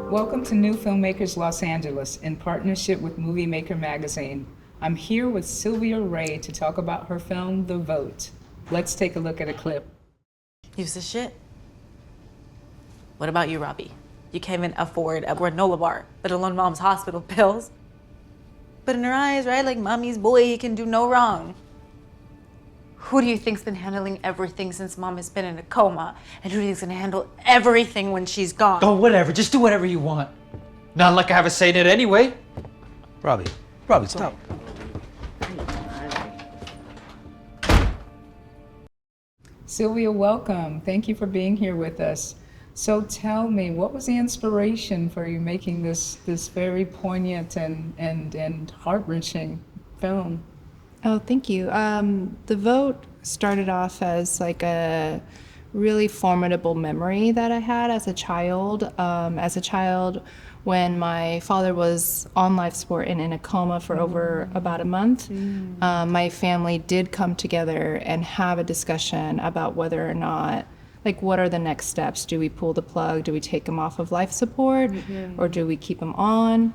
Welcome to New Filmmakers Los Angeles in partnership with Movie Maker magazine. I'm here with Sylvia Ray to talk about her film, The Vote. Let's take a look at a clip. Use this shit? What about you, Robbie? You can't even afford a granola bar, let alone mom's hospital pills. But in her eyes, right, like mommy's boy, he can do no wrong. Who do you think's been handling everything since mom has been in a coma? And who do you think's gonna handle everything when she's gone? Oh, whatever. Just do whatever you want. Not like I have a say in it anyway. Robbie, stop. Sylvia, welcome. Thank you for being here with us. So tell me, what was the inspiration for you making this very poignant and heart-wrenching film? Oh, thank you. The Vote started off as like a really formidable memory that I had as a child. When my father was on life support and in a coma for over about a month, my family did come together and have a discussion about whether or not, like, what are the next steps? Do we pull the plug? Do we take him off of life support? Or do we keep him on?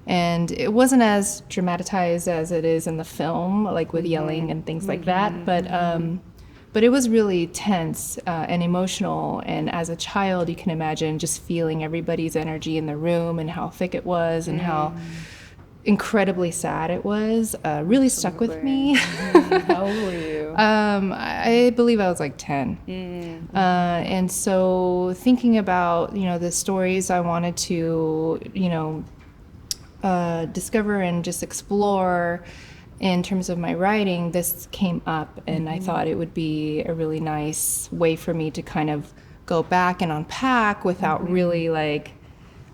And it wasn't as dramatized as it is in the film, like with yelling and things like that. But it was really tense and emotional. And as a child, you can imagine just feeling everybody's energy in the room and how thick it was and how incredibly sad it was. Really stuck with me. How old were you? I believe I was like 10. And so thinking about, the stories I wanted to, discover and just explore in terms of my writing, this came up, and I thought it would be a really nice way for me to kind of go back and unpack without really like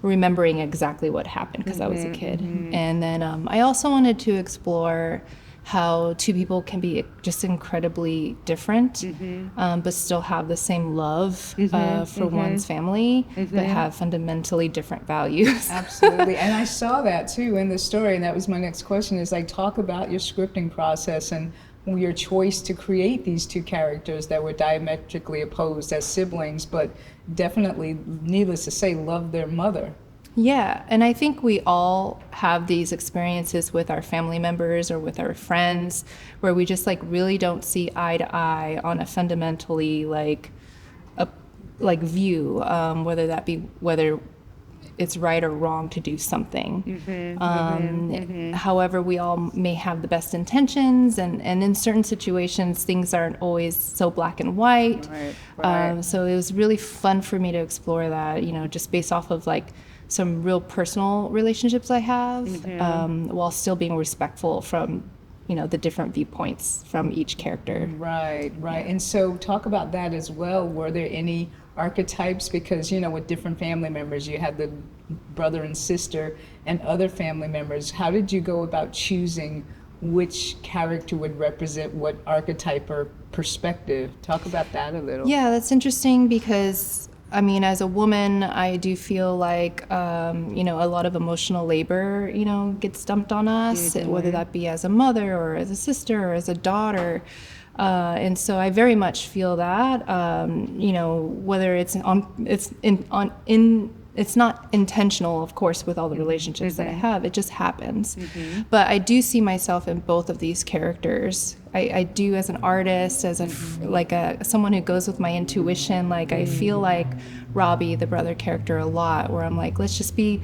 remembering exactly what happened because I was a kid. And then I also wanted to explore how two people can be just incredibly different, but still have the same love for one's family, but have fundamentally different values. Absolutely. And I saw that too in the story, and that was my next question, is like, talk about your scripting process and your choice to create these two characters that were diametrically opposed as siblings, but definitely, needless to say, loved their mother. Yeah, and I think we all have these experiences with our family members or with our friends where we just like really don't see eye to eye on a fundamentally view, whether it's right or wrong to do something. However, we all may have the best intentions, and in certain situations, things aren't always so black and white. Right. So it was really fun for me to explore that, just based off of like some real personal relationships I have, while still being respectful from, the different viewpoints from each character. Right. And so talk about that as well. Were there any archetypes? Because, with different family members, you had the brother and sister and other family members. How did you go about choosing which character would represent what archetype or perspective? Talk about that a little. Yeah, that's interesting because as a woman, I do feel like, a lot of emotional labor, gets dumped on us, whether that be as a mother or as a sister or as a daughter. And so I very much feel that, whether it's not intentional, of course, with all the relationships that I have, it just happens. But I do see myself in both of these characters. I do as an artist, as someone who goes with my intuition. Like I feel like Robbie, the brother character, a lot, where I'm like, let's just be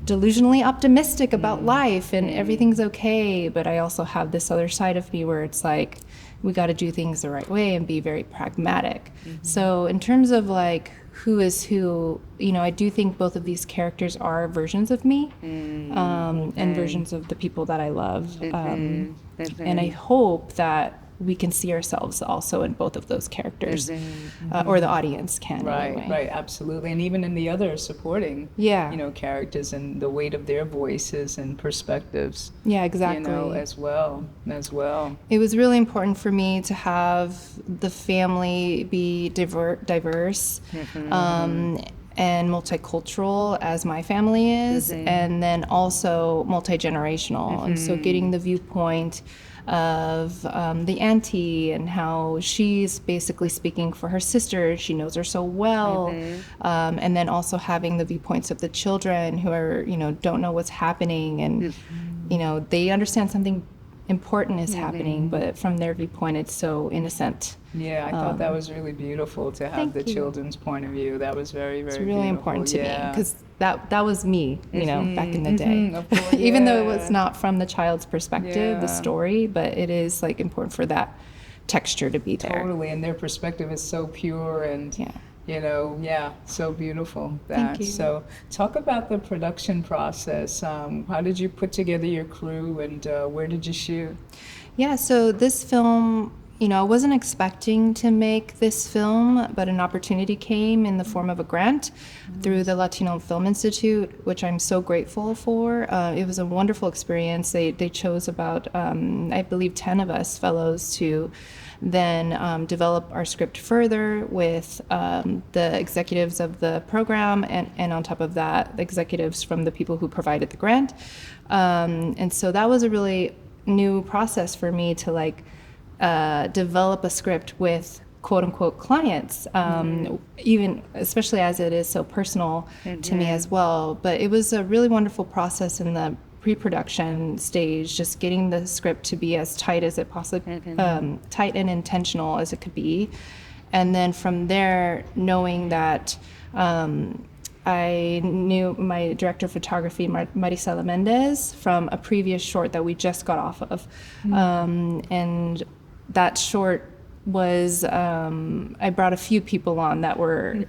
delusionally optimistic about life and everything's okay. But I also have this other side of me where it's like, we got to do things the right way and be very pragmatic. So in terms of like who is who, I do think both of these characters are versions of me, and versions of the people that I love. And I hope that we can see ourselves also in both of those characters, or the audience can. Anyway. Right, absolutely. And even in the other supporting, characters and the weight of their voices and perspectives. Yeah, exactly. As well. It was really important for me to have the family be diverse. and multicultural as my family is, and then also multi-generational. And so getting the viewpoint of the auntie and how she's basically speaking for her sister. She knows her so well. And then also having the viewpoints of the children who are, don't know what's happening, and, they understand something important is happening, but from their viewpoint, it's so innocent. Yeah, I thought that was really beautiful to have the children's point of view. That was very, very It's really beautiful. important to me because that was me, back in the day. Of course, Even though it was not from the child's perspective, the story, but it is like important for that texture to be there. Totally, and their perspective is so pure and so beautiful. Thank you. So talk about the production process. How did you put together your crew, and where did you shoot? Yeah, so this film, I wasn't expecting to make this film, but an opportunity came in the form of a grant through the Latino Film Institute, which I'm so grateful for. It was a wonderful experience. They chose about, I believe, 10 of us fellows to then develop our script further with the executives of the program, and on top of that, the executives from the people who provided the grant. And so that was a really new process for me to develop a script with quote unquote clients, even especially as it is so personal to me as well. But it was a really wonderful process in the pre-production stage, just getting the script to be as tight as it possibly, tight and intentional as it could be. And then from there, knowing that I knew my director of photography, Marisela Mendez, from a previous short that we just got off of. And that short was, I brought a few people on that were,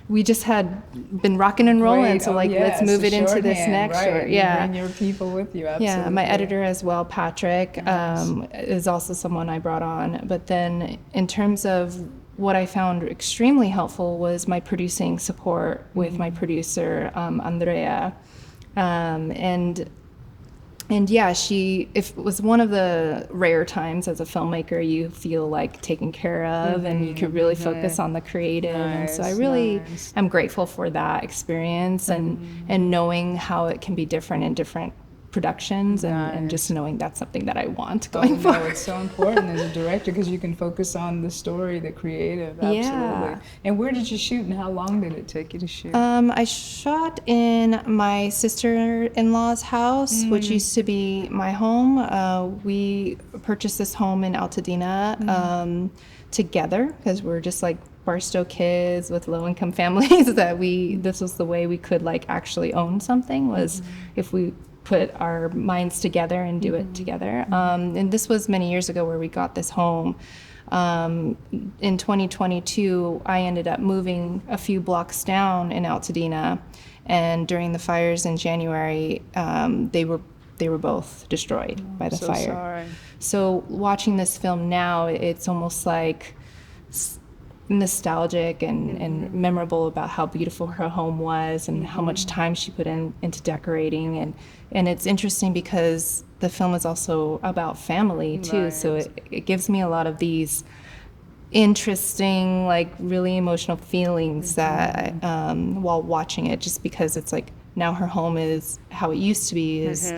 we just had been rocking and rolling. So let's move it into this next short. Yeah. Bring your people with you. Absolutely. Yeah. My editor as well, Patrick, is also someone I brought on. But then in terms of what I found extremely helpful was my producing support with my producer, Andrea. And yeah, it was one of the rare times as a filmmaker you feel like taken care of, and you could really focus on the creative. And so I really am grateful for that experience and knowing how it can be different in different productions, and just knowing that's something that I want going forward. It's so important as a director because you can focus on the story, the creative. Absolutely. Yeah. And where did you shoot, and how long did it take you to shoot? I shot in my sister-in-law's house, which used to be my home. We purchased this home in Altadena together because we're just like Barstow kids with low-income families that this was the way we could actually own something, was if we put our minds together and do it together. And this was many years ago where we got this home. In 2022, I ended up moving a few blocks down in Altadena, and during the fires in January, they were both destroyed by the fire. Sorry. So watching this film now, it's almost like nostalgic and memorable about how beautiful her home was and how much time she put into decorating, and it's interesting because the film is also about family too, so it gives me a lot of these interesting, really emotional feelings that while watching it, just because it's now her home is how it used to be, is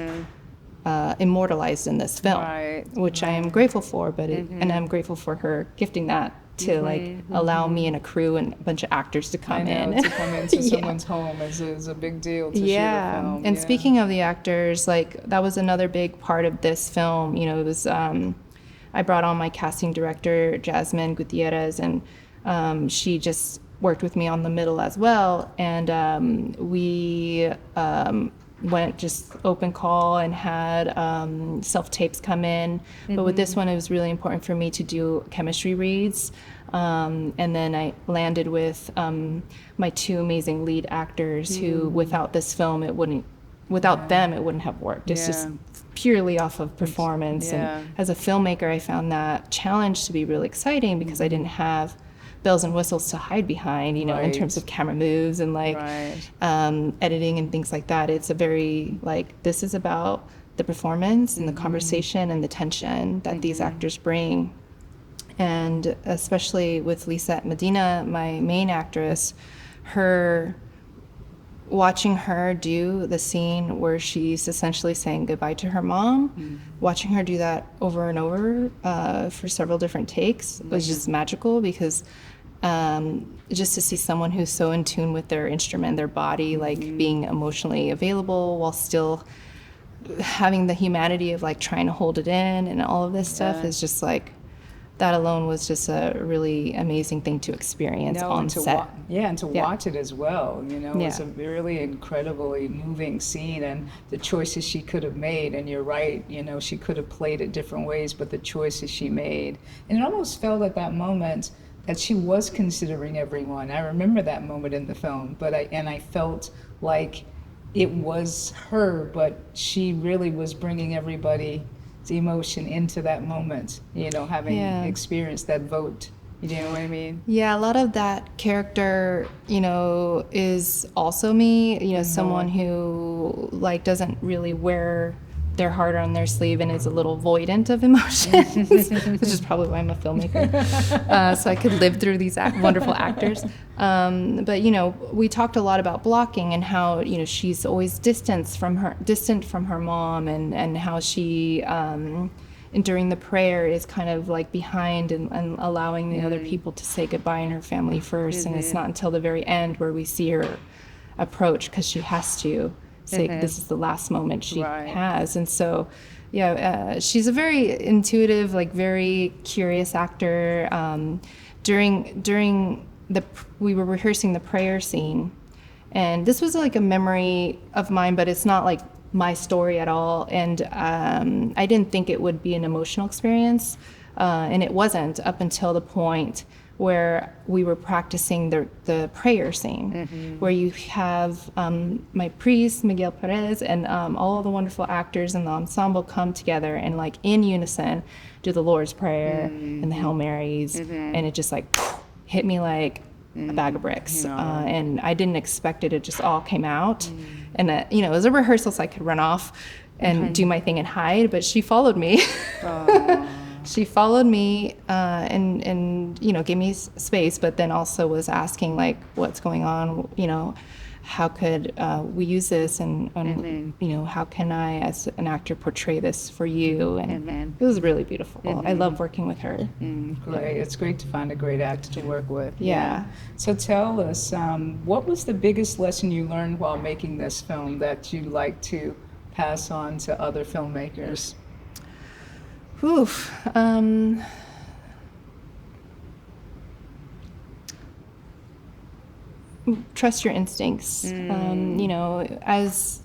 immortalized in this film, which I am grateful for, but and I'm grateful for her gifting that to allow me and a crew and a bunch of actors to come in. To come into someone's home is a big deal to shoot a film. And speaking of the actors, that was another big part of this film. It was I brought on my casting director, Jasmine Gutierrez, and she just worked with me on the middle as well. And we went just open call and had self-tapes come in. But with this one, it was really important for me to do chemistry reads. And then I landed with my two amazing lead actors who, without this film, without them, it wouldn't have worked. It's just purely off of performance. And as a filmmaker, I found that challenge to be really exciting because I didn't have bells and whistles to hide behind, in terms of camera moves and editing and things like that. It's a very this is about the performance and the conversation and the tension that these actors bring. And especially with Lisette Medina, my main actress, her watching her do the scene where she's essentially saying goodbye to her mom, watching her do that over and over for several different takes was just magical, because just to see someone who's so in tune with their instrument, their body, like being emotionally available while still having the humanity of like trying to hold it in and all of this stuff is just like, that alone was just a really amazing thing to experience on set. And to watch it as well, you know, it's Yeah. a really incredibly moving scene, and the choices she could have made, and you're right, you know, she could have played it different ways, but the choices she made, and it almost felt at that moment that she was considering everyone. I remember that moment in the film, but I felt like it was her, but she really was bringing everybody emotion into that moment, you know, having experienced that vote. You know what I mean? Yeah, a lot of that character, you know, is also me, you know, someone who like doesn't really wear their heart on their sleeve and is a little voidant of emotions, which is probably why I'm a filmmaker. So I could live through these wonderful actors. But, you know, we talked a lot about blocking and how, you know, she's always distant from her mom, and how she, and during the prayer is kind of like behind and allowing the other people to say goodbye in her family first. And it's not until the very end where we see her approach, because she has to say this is the last moment she has. And so she's a very intuitive, like very curious actor. During we were rehearsing the prayer scene, and this was like a memory of mine, but it's not like my story at all, and I didn't think it would be an emotional experience, and it wasn't up until the point where we were practicing the prayer scene, where you have my priest, Miguel Perez, and all the wonderful actors in the ensemble come together and like in unison do the Lord's Prayer and the Hail Marys, and it just like hit me like a bag of bricks. And I didn't expect it. It just all came out. And you know, it was a rehearsal, so I could run off and do my thing and hide, but she followed me. She followed me and you know, gave me space, but then also was asking like, what's going on, you know, how could we use this, and you know, how can I as an actor portray this for you? And it was really beautiful. I love working with her. Great. It's great to find a great actor to work with. Yeah. So tell us, what was the biggest lesson you learned while making this film that you'd like to pass on to other filmmakers? Oof. Trust your instincts. You know, as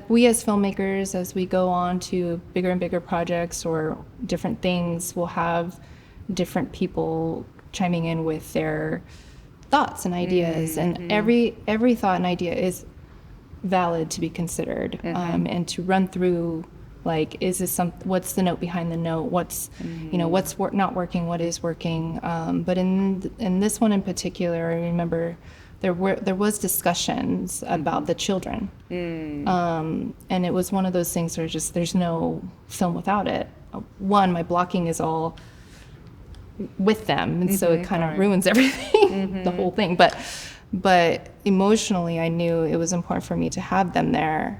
we as filmmakers, as we go on to bigger and bigger projects or different things, we'll have different people chiming in with their thoughts and ideas, and every thought and idea is valid to be considered, and to run through. Like, is this what's the note behind the note? What's, you know, what's not working? What is working? But in this one in particular, I remember there was discussions about the children, and it was one of those things where just there's no film without it. One, my blocking is all with them, and so it kind of ruins everything, the whole thing. But emotionally, I knew it was important for me to have them there,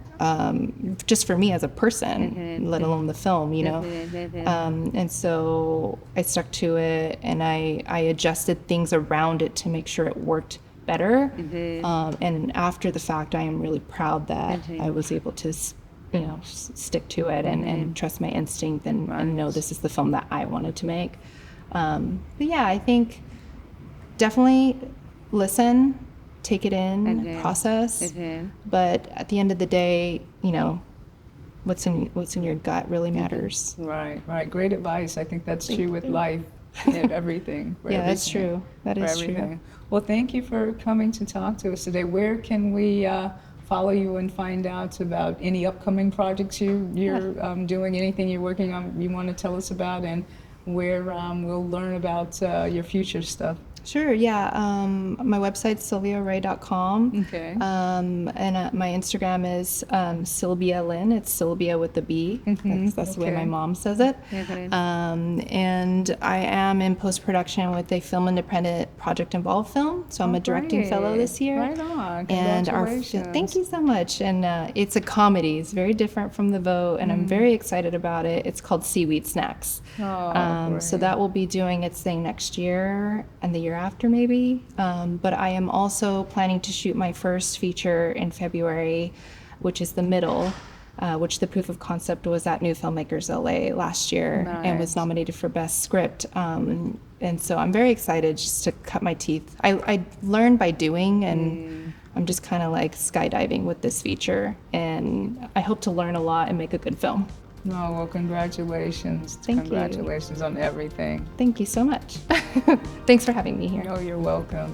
just for me as a person, let alone the film, you know. And so I stuck to it, and I adjusted things around it to make sure it worked better. And after the fact, I am really proud that I was able to, you know, stick to it and trust my instinct and know this is the film that I wanted to make. But yeah, I think definitely listen, take it in, process. But at the end of the day, you know, what's in your gut really matters. Right. Great advice. I think that's true with life and everything. That's true. That is true. Well, thank you for coming to talk to us today. Where can we follow you and find out about any upcoming projects you're doing, anything you're working on you want to tell us about, and where we'll learn about your future stuff? Sure, yeah. My website's sylviaray.com. Okay. And my Instagram is Sylvia Lynn. It's Sylvia with the B. That's the way my Okay. mom says it. And I am in post-production with a film independent project involved film. So I'm a directing fellow this year. Right on. And Congratulations. thank you so much. And it's a comedy. It's very different from The Vote, and I'm very excited about it. It's called Seaweed Snacks. So that will be doing its thing next year and the year after maybe. But I am also planning to shoot my first feature in February, which is The Middle, which the proof of concept was at NewFilmmakers LA last year and was Nice. nominated for Best Script. And so I'm very excited just to cut my teeth. I learned by doing, and I'm just kind of like skydiving with this feature. And I hope to learn a lot and make a good film. No, well, congratulations. Thank you. Congratulations on everything. Thank you so much. Thanks for having me here. No, you're welcome.